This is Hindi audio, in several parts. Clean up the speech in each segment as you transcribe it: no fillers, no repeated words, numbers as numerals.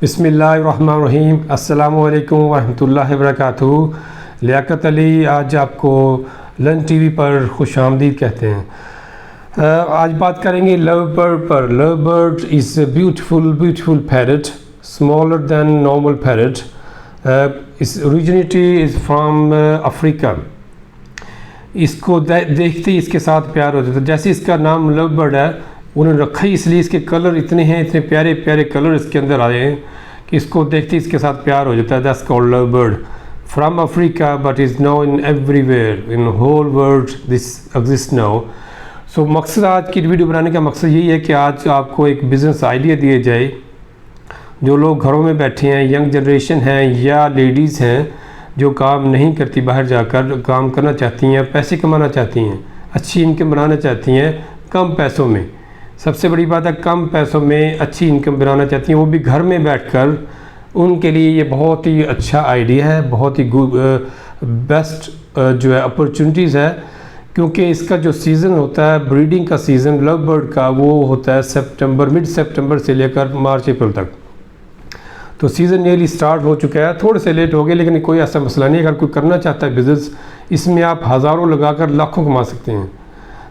बिस्मिल्लाहिर्रहमानिर्रहीम। अस्सलामु अलैकुम वरहमतुल्लाहि वबरकातुहू। लियाकत अली आज आपको लंच टीवी पर खुशामदीद कहते हैं। आज बात करेंगे लव बर्ड पर। Love bird is a beautiful parrot, smaller than normal parrot. इस ओरिजिनिटी इज़ फ्राम अफ्रीका। इसको देखते ही इसके साथ प्यार हो जाता है। जैसे इसका नाम लव बर्ड है, उन्होंने रखा ही इसलिए इसके कलर इतने हैं, इतने प्यारे प्यारे कलर इसके अंदर आए हैं कि इसको देखते ही इसके साथ प्यार हो जाता है। That's called love bird from Africa but is now in everywhere in whole world this exist now. So मकसद आज की वीडियो बनाने का मकसद यही है कि आज आपको एक बिज़नेस आइडिया दिए जाए। जो लोग घरों में बैठे हैं, यंग जनरेशन हैं या लेडीज़ हैं जो काम नहीं करती, बाहर जाकर काम करना चाहती हैं, पैसे कमाना चाहती हैं, अच्छी इनकम बनाना चाहती हैं कम पैसों में। सबसे बड़ी बात है, कम पैसों में अच्छी इनकम बनाना चाहती हैं, वो भी घर में बैठकर। उनके लिए ये बहुत ही अच्छा आइडिया है, बहुत ही बेस्ट जो है अपॉर्चुनिटीज़ है। क्योंकि इसका जो सीज़न होता है, ब्रीडिंग का सीज़न लव बर्ड का, वो होता है मिड सितंबर से लेकर मार्च अप्रैल तक। तो सीज़न नियरली स्टार्ट हो चुका है, थोड़े से लेट हो गए, लेकिन कोई ऐसा मसला नहीं। अगर कोई करना चाहता है बिज़नेस, इसमें आप हज़ारों लगाकर लाखों कमा सकते हैं।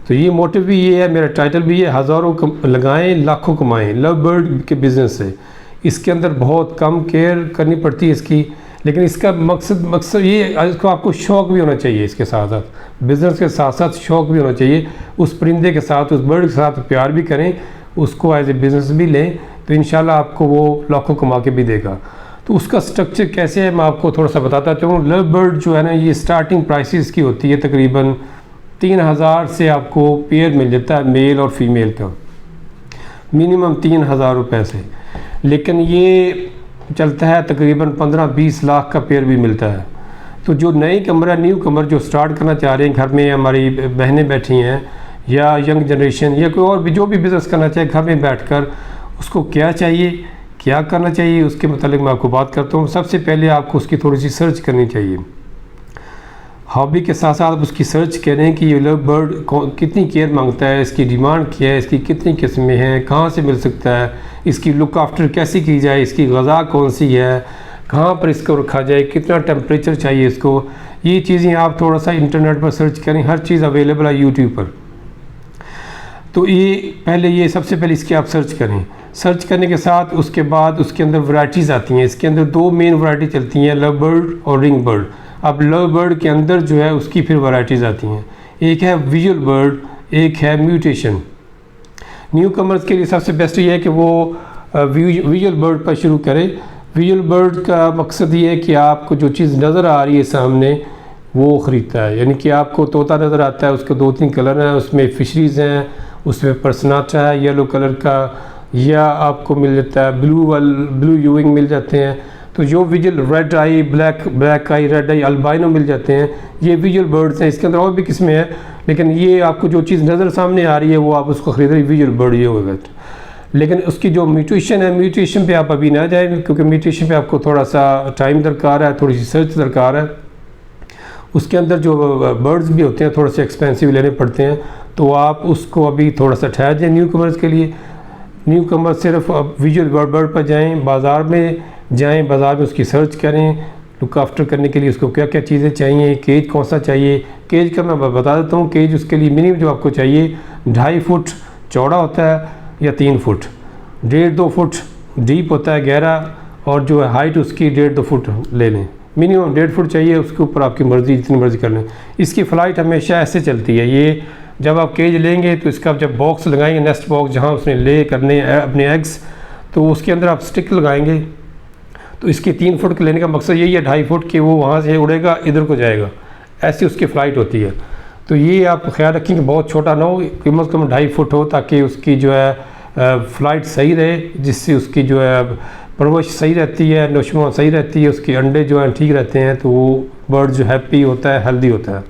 तो ये मोटिव भी ये है, मेरा टाइटल भी ये, हज़ारों लगाएं लाखों कमाएं लव बर्ड के बिज़नेस से। इसके अंदर बहुत कम केयर करनी पड़ती है इसकी, लेकिन इसका मकसद ये, इसको आपको शौक़ भी होना चाहिए। इसके साथ साथ बिज़नेस के साथ साथ शौक़ भी होना चाहिए। उस परिंदे के साथ, उस बर्ड के साथ प्यार भी करें, उसको एज ए बिज़नेस भी लें, तो इंशाल्लाह आपको वो लाखों कमा के भी देगा। तो उसका स्ट्रक्चर कैसे है मैं आपको थोड़ा सा बताता चलूँ। लव बर्ड जो है ना, ये स्टार्टिंग प्राइसेस की होती है, तकरीबन 3000 से आपको पेयर मिल जाता है, मेल और फीमेल का, मिनिमम 3000 रुपये से। लेकिन ये चलता है तकरीबन 15-20 लाख का पेयर भी मिलता है। तो जो नई कमर है, न्यू कमर जो स्टार्ट करना चाह रहे हैं, घर में हमारी बहनें बैठी हैं या यंग जनरेशन या कोई और भी जो भी बिज़नेस करना चाहे घर में बैठकर, उसको क्या चाहिए, क्या करना चाहिए, उसके मतलब मैं आपको बात करता हूँ। सबसे पहले आपको उसकी थोड़ी सी सर्च करनी चाहिए। हॉबी के साथ साथ आप उसकी सर्च करें कि ये लव बर्ड कितनी केयर मांगता है, इसकी डिमांड क्या है, इसकी कितनी किस्में हैं, कहाँ से मिल सकता है, इसकी लुक आफ्टर कैसी की जाए, इसकी ग़िज़ा कौन सी है, कहाँ पर इसको रखा जाए, कितना टेम्परेचर चाहिए इसको। ये चीज़ें आप थोड़ा सा इंटरनेट पर सर्च करें, हर चीज़ अवेलेबल है यूट्यूब पर। तो ये सबसे पहले इसकी आप सर्च करें। सर्च करने के साथ उसके बाद उसके अंदर वैराइटीज़ आती हैं। इसके अंदर 2 मेन वैरायटी चलती हैं, लव बर्ड और रिंग बर्ड। अब लव बर्ड के अंदर जो है उसकी फिर वैराइटीज़ आती हैं। एक है विजुअल बर्ड, एक है म्यूटेशन। न्यू कमर्स के लिए सबसे बेस्ट ये है कि वो विजुअल बर्ड पर शुरू करें। विजुअल बर्ड का मकसद ये है कि आपको जो चीज़ नज़र आ रही है सामने, वो ख़रीदता है। यानी कि आपको तोता नज़र आता है, उसके 2-3 कलर हैं, उसमें फिशरीज़ हैं, उसमें पर्सनाटा है येलो कलर का, या आपको मिल जाता है ब्लू यूविंग मिल जाते हैं। तो जो विजुअल रेड आई, ब्लैक आई, रेड आई, अल्बाइनो मिल जाते हैं, ये विजुअल बर्ड्स हैं। इसके अंदर और भी किस्में हैं, लेकिन ये आपको जो चीज़ नज़र सामने आ रही है वो आप उसको ख़रीद रहे, विजुअल बर्ड ये होगा। लेकिन उसकी जो म्यूटेशन है, म्यूटेशन पे आप अभी ना जाए, क्योंकि म्यूटेशन पे आपको थोड़ा सा टाइम दरकार है, थोड़ी सी सर्च दरकार है। उसके अंदर जो बर्ड्स भी होते हैं थोड़े से एक्सपेंसिव लेने पड़ते हैं, तो आप उसको अभी थोड़ा सा ठहर जाए। न्यू कमर्स के लिए, न्यू कमर सिर्फ विजुअल बर्ड पर जाएं, बाज़ार में जाएं, बाज़ार में उसकी सर्च करें, लुक आफ्टर करने के लिए उसको क्या क्या चीज़ें चाहिए, केज कौन सा चाहिए। केज का मैं बता देता हूँ। केज उसके लिए मिनिमम जो आपको चाहिए 2.5 फुट चौड़ा होता है या 3 फुट, 1.5-2 फुट डीप होता है गहरा, और जो है हाइट उसकी 1.5-2 फुट ले लें। मिनिमम 1.5 फुट चाहिए, उसके ऊपर आपकी मर्ज़ी जितनी मर्ज़ी कर लें। इसकी फ़्लाइट हमेशा ऐसे चलती है। ये जब आप केज लेंगे तो इसका जब बॉक्स लगाएंगे, नेस्ट बॉक्स जहाँ उसने ले करने अपने एग्स, तो उसके अंदर आप स्टिक लगाएंगे। तो इसके 3 फुट के लेने का मकसद यही है, 2.5 फुट के वो वहाँ से उड़ेगा, इधर को जाएगा, ऐसी उसकी फ़्लाइट होती है। तो ये आप ख्याल रखें कि बहुत छोटा ना हो, कम से कम 2.5 फुट हो, ताकि उसकी जो है फ़्लाइट सही रहे, जिससे उसकी जो है परवरिश सही रहती है, नशोनुमा सही रहती है, उसके अंडे जो हैं ठीक रहते हैं, तो वो बर्ड जो हैप्पी होता है, हेल्दी होता है।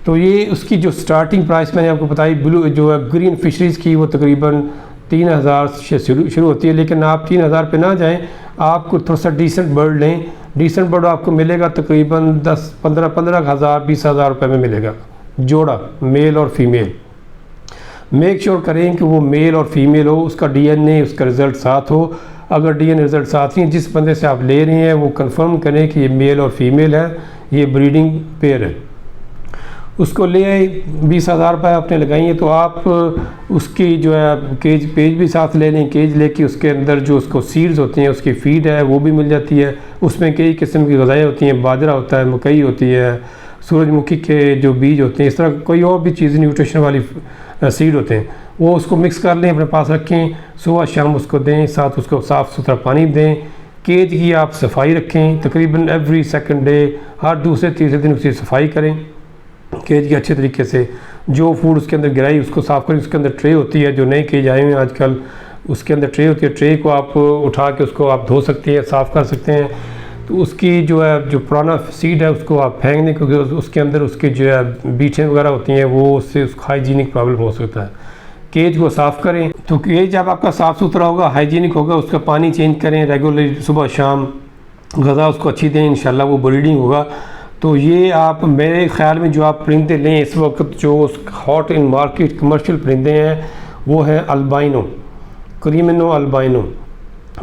तो ये उसकी जो स्टार्टिंग प्राइस मैंने आपको बताई, ब्लू जो है ग्रीन फिशरीज़ की, वो तकरीबन 3000 से शुरू होती है। लेकिन आप 3000 पे ना जाएं, आपको थोड़ा सा डिसेंट बर्ड लें। डिसेंट बर्ड आपको मिलेगा तकरीबन 10-15 20,000 रुपये में मिलेगा जोड़ा, मेल और फीमेल। मेक श्योर करें कि वो मेल और फीमेल हो, उसका DNA उसका रिज़ल्ट साथ हो। अगर डीएनए रिज़ल्ट साथ ही जिस बंदे से आप ले रहे हैं वो कंफर्म करें कि ये मेल और फीमेल है, ये ब्रीडिंग पेयर है। उसको ले आए, 20,000 रुपये आपने लगाइए, तो आप उसकी जो है पेज भी साथ ले लें। केज लेके उसके अंदर जो उसको सीड्स होती हैं, उसकी फीड है वो भी मिल जाती है। उसमें कई किस्म की ग़िज़ाएँ होती हैं, बाजरा होता है, मकई होती है, सूरजमुखी के जो बीज होते हैं, इस तरह कोई और भी चीज़ न्यूट्रिशन वाली सीड होते हैं, वो उसको मिक्स कर लें, अपने पास रखें, सुबह शाम उसको दें, साथ उसको साफ़ सुथरा पानी दें। केज की आप सफाई रखें, तकरीबन एवरी सेकंड डे, हर दूसरे तीसरे दिन उसकी सफाई करें केज की अच्छे तरीके से। जो फूड उसके अंदर गिराई उसको साफ़ करें। उसके अंदर ट्रे होती है, जो नए केज आए हुए हैं आजकल, उसके अंदर ट्रे होती है, ट्रे को आप उठा के उसको आप धो सकते हैं, साफ़ कर सकते हैं। तो उसकी जो है जो पुराना सीड है उसको आप फेंक दें, क्योंकि उसके अंदर उसके जो है बीटें वगैरह होती हैं, वो उससे हाइजीनिक प्रॉब्लम हो सकता है। केज को साफ़ करें, तो केज जब आपका साफ़ सुथरा होगा, हाइजीनिक होगा, उसका पानी चेंज करें रेगुलरली, सुबह शाम ग़िज़ा उसको अच्छी दें, इंशाल्लाह वो ब्रीडिंग होगा। तो ये आप मेरे ख़्याल में जो आप परिंदे लें इस वक्त, जो हॉट इन मार्केट कमर्शियल परिंदे हैं, वो हैं अल्बाइनो, क्रीमिनो अल्बाइनो।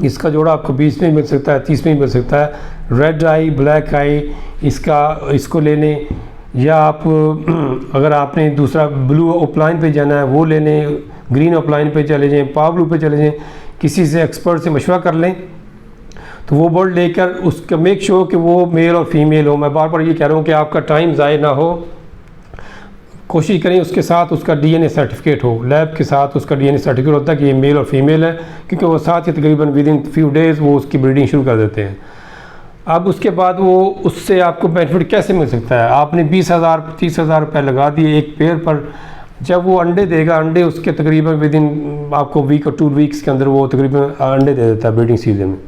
इसका जोड़ा आपको 20 में मिल सकता है, 30 में मिल सकता है। रेड आई, ब्लैक आई, इसको ले लें, या आप अगर आपने दूसरा ब्लू ऑफलाइन पे जाना है वो ले लें, ग्रीन ऑफलाइन पे चले जाएँ, पावलू पे चले जाएँ, किसी से एक्सपर्ट से मशवरा कर लें। तो वो बर्ड लेकर उसका मेक श्योर कि वो मेल और फीमेल हो। मैं बार बार ये कह रहा हूँ कि आपका टाइम ज़ाया ना हो, कोशिश करें उसके साथ उसका डीएनए सर्टिफिकेट हो, लैब के साथ उसका डीएनए सर्टिफिकेट होता है कि ये मेल और फीमेल है, क्योंकि वो साथ ही तकरीबन विद इन फ्यू डेज़ वो उसकी ब्रीडिंग शुरू कर देते हैं। अब उसके बाद वो उससे आपको बेनिफिट कैसे मिल सकता है? आपने 20,000 30,000 रुपये लगा दिए एक पेयर पर, जब वो अंडे देगा, अंडे उसके तकरीबन विद इन आपको वीक और 2 वीक्स के अंदर वो तकरीबन अंडे दे देता है। ब्रीडिंग सीजन में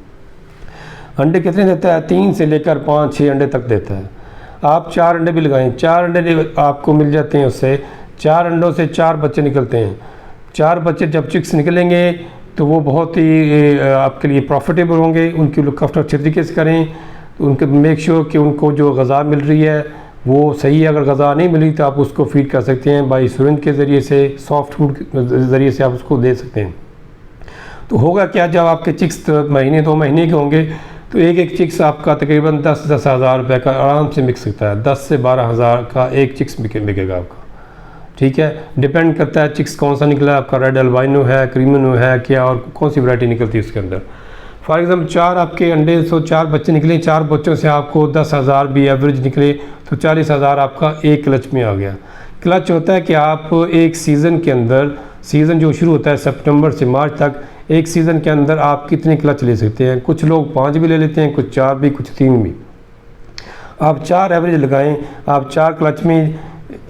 अंडे कितने देता है? 3 से लेकर 5-6 अंडे तक देता है। आप 4 अंडे भी लगाएं, 4 अंडे आपको मिल जाते हैं उससे। 4 अंडों से 4 बच्चे निकलते हैं। 4 बच्चे जब चिक्स निकलेंगे तो वो बहुत ही आपके लिए प्रॉफिटेबल होंगे। उनकी लुक आफ्टर अच्छे तरीके से करें, उनके मेक श्योर कि उनको जो ग़िज़ा मिल रही है वो सही है। अगर ग़िज़ा नहीं मिली तो आप उसको फीड कर सकते हैं बाई सुरंज के ज़रिए से, सॉफ्ट फूड के ज़रिए से आप उसको दे सकते हैं। तो होगा क्या, जब आपके चिक्स महीने 2 महीने के होंगे तो एक चिक्स आपका तकरीबन 10 हज़ार रुपये का आराम से बिक सकता है। 10 से 12 हज़ार का एक चिक्स बिकेगा आपका, ठीक है। डिपेंड करता है चिक्स कौन सा निकला है आपका, रेड अल्बाइनो है, क्रीमिनो है क्या, और कौन सी वैरायटी निकलती है उसके अंदर। फॉर एग्जाम्पल 4 आपके अंडे, 4 बच्चे निकले, 4 बच्चों से आपको 10,000 भी एवरेज निकले, तो 40,000 आपका एक क्लच में आ गया। क्लच होता है कि आप एक सीज़न के अंदर, सीज़न जो शुरू होता है सितंबर से मार्च तक, एक सीज़न के अंदर आप कितने क्लच ले सकते हैं। कुछ लोग 5 भी ले लेते हैं, कुछ 4 भी, कुछ 3 भी। आप 4 एवरेज लगाएं। आप 4 क्लच में,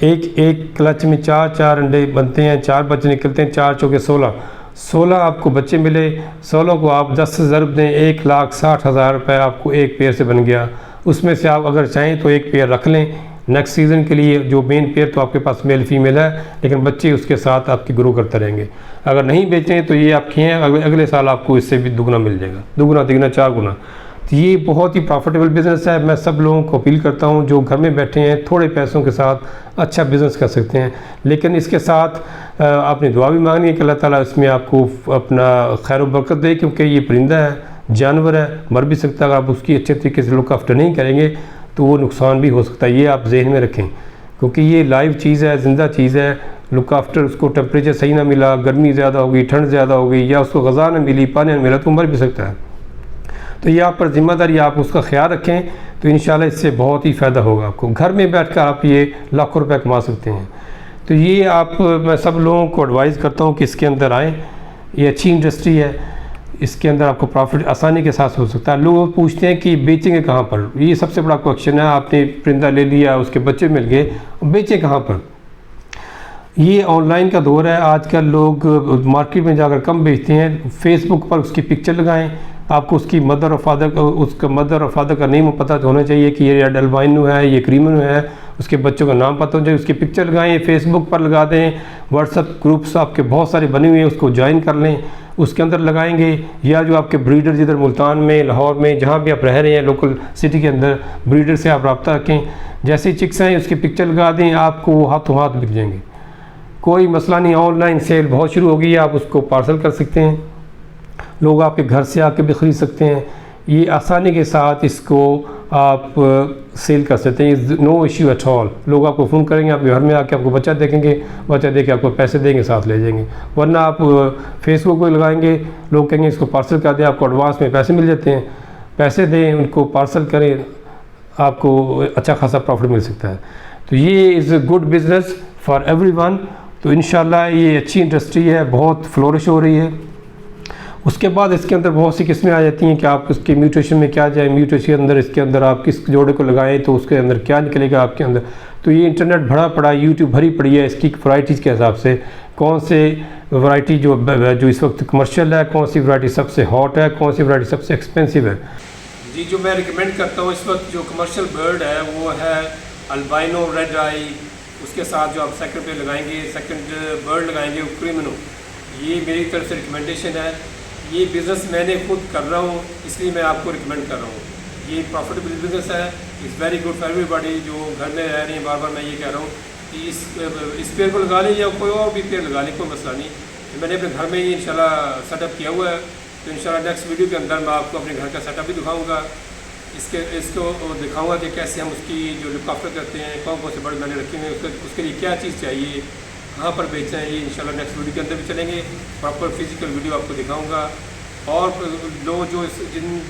एक क्लच में 4 अंडे बनते हैं, 4 बच्चे निकलते हैं, 4 चौके 16 आपको बच्चे मिले। 16 को आप 10 से ज़रब दें, 1,60,000 रुपये आपको एक पेयर से बन गया। उसमें से आप अगर चाहें तो एक पेयर रख लें नेक्स्ट सीज़न के लिए। जो मेन पेयर तो आपके पास मेल फीमेल है, लेकिन बच्चे उसके साथ आपके ग्रो करते रहेंगे। अगर नहीं बेचें तो ये आपके हैं, अगले साल आपको इससे भी दुगना मिल जाएगा, दुगना तिगना 4 गुना। तो ये बहुत ही प्रॉफिटेबल बिज़नेस है। मैं सब लोगों को अपील करता हूँ जो घर में बैठे हैं, थोड़े पैसों के साथ अच्छा बिज़नेस कर सकते हैं। लेकिन इसके साथ आपने दुआ भी मांगनी है कि अल्लाह ताला इसमें आपको अपना खैर बरकत दे, क्योंकि ये परिंदा है, जानवर है, मर भी सकता है। अगर आप उसकी अच्छे तरीके से लुक आफ्टर नहीं करेंगे तो वो नुकसान भी हो सकता है। ये आप जहन में रखें, क्योंकि ये लाइव चीज़ है, ज़िंदा चीज़ है। लुक आफ्टर, उसको टेम्परेचर सही ना मिला, गर्मी ज़्यादा हो गई, ठंड ज़्यादा हो गई, या उसको ग़िज़ा ना मिली, पानी ना मिला, तो मर भी सकता है। तो ये आप पर ज़िम्मेदारी, आप उसका ख्याल रखें, तो इंशाल्लाह इससे बहुत ही फ़ायदा होगा आपको। घर में बैठकर आप ये लाखों रुपए कमा सकते हैं। तो ये मैं सब लोगों को एडवाइज़ करता हूँ कि इसके अंदर आएँ। ये अच्छी इंडस्ट्री है, इसके अंदर आपको प्रॉफिट आसानी के साथ हो सकता है। लोग पूछते हैं कि बेचेंगे कहाँ पर, ये सबसे बड़ा क्वेश्चन है। आपने परिंदा ले लिया, उसके बच्चे मिल गए, बेचें कहाँ पर? ये ऑनलाइन का दौर है आजकल। लोग मार्केट में जाकर कम बेचते हैं। फेसबुक पर उसकी पिक्चर लगाएं, आपको उसकी मदर और फादर का नेम पता होना चाहिए कि ये रेड अल्बाइनो है, ये क्रीमिनो है, उसके बच्चों का नाम पता होना चाहिए। उसकी पिक्चर लगाएं, फेसबुक पर लगा दें, व्हाट्सएप ग्रुप्स आपके बहुत सारे बने हुए हैं, उसको ज्वाइन कर लें, उसके अंदर लगाएंगे। या जो आपके ब्रीडर जिधर मुल्तान में, लाहौर में, जहाँ भी आप रह रहे हैं लोकल सिटी के अंदर, ब्रीडर से आप रब्ता रखें। जैसे चिक्स हैं उसकी पिक्चर लगा दें, आपको वो हाथों हाथ बिक जाएंगे, कोई मसला नहीं। ऑनलाइन सेल बहुत शुरू हो गई है, आप उसको पार्सल कर सकते हैं। लोग आपके घर से आके भी ख़रीद सकते हैं। ये आसानी के साथ इसको आप सेल कर सकते हैं, नो इश्यू एट ऑल। लोग आपको फ़ोन करेंगे, आपके घर में आके आपको बच्चा देखेंगे, बच्चा देख के आपको पैसे देंगे, साथ ले जाएंगे। वरना आप फेसबुक पर लगाएंगे, लोग कहेंगे इसको पार्सल कर दें, आपको एडवांस में पैसे मिल जाते हैं, पैसे दें उनको, पार्सल करें, आपको अच्छा खासा प्रॉफिट मिल सकता है। तो ये is a good business for everyone. तो इंशाल्लाह ये अच्छी इंडस्ट्री है, बहुत फ्लोरिश हो रही है। उसके बाद इसके अंदर बहुत सी किस्में आ जाती हैं कि आप उसके म्यूटेशन में क्या जाए, म्यूटेशन के अंदर इसके अंदर आप किस जोड़े को लगाएं तो उसके अंदर क्या निकलेगा आपके अंदर। तो ये इंटरनेट भरा पड़ा, यूट्यूब भरी पड़ी है इसकी वैराइटीज़ के हिसाब से, कौन से वैरायटी जो इस वक्त कमर्शियल है, कौन सी वैरायटी सबसे हॉट है, कौन सी वैरायटी सबसे एक्सपेंसिव है। जी, जो मैं रिकमेंड करता हूँ इस वक्त जो कमर्शियल बर्ड है वो है अल्बाइनो रेड आई। उसके साथ जो आप सेकंड पे लगाएंगे, सेकंड बर्ड लगाएंगे वो क्रिमिनो। ये मेरी तरफ से रिकमेंडेशन है। ये बिज़नेस मैंने खुद कर रहा हूँ, इसलिए मैं आपको रिकमेंड कर रहा हूँ। ये प्रॉफिटेबल बिज़नेस है, is very good for everybody जो घर में रह रहे हैं। बार बार मैं ये कह रहा हूँ कि इस पेड़ को लगा लें या कोई और भी पेड़ लगा लें, कोई मसला नहीं। मैंने अपने घर में ही इंशाल्लाह सेटअप किया हुआ है। तो इंशाल्लाह नेक्स्ट वीडियो के अंदर मैं आपको अपने घर का सेटअप भी दिखाऊँगा। इसको दिखाऊंगा कि कैसे हम उसकी जो लुक आफ्टर करते हैं, कौन कौन से बर्ड मैंने रखे हुए हैं, उसके लिए क्या चीज़ चाहिए, कहाँ पर बेचना है। ये इंशाल्लाह नेक्स्ट वीडियो के अंदर भी चलेंगे, प्रॉपर फिजिकल वीडियो आपको दिखाऊंगा। और लोग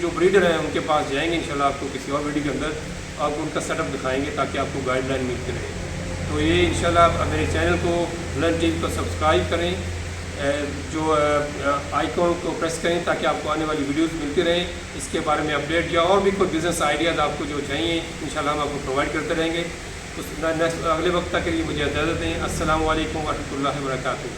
जो ब्रीडर हैं उनके पास जाएंगे इंशाल्लाह, आपको किसी और वीडियो के अंदर आपको उनका सेटअप दिखाएंगे ताकि आपको गाइडलाइन मिलती रहे। तो ये इंशाल्लाह मेरे चैनल को लर्न टीवी को सब्सक्राइब करें, जो आइकॉन को प्रेस करें ताकि आपको आने वाली वीडियोस मिलती रहें। इसके बारे में अपडेट या और भी कोई बिज़नेस आइडियाज़ आपको जो चाहिए इंशाल्लाह हम आपको प्रोवाइड करते रहेंगे। उस नेक्स्ट अगले वक्त तक के लिए मुझे इजाज़त दें। अस्सलाम वालेकुम व रहमतुल्लाहि व बरकातुहू।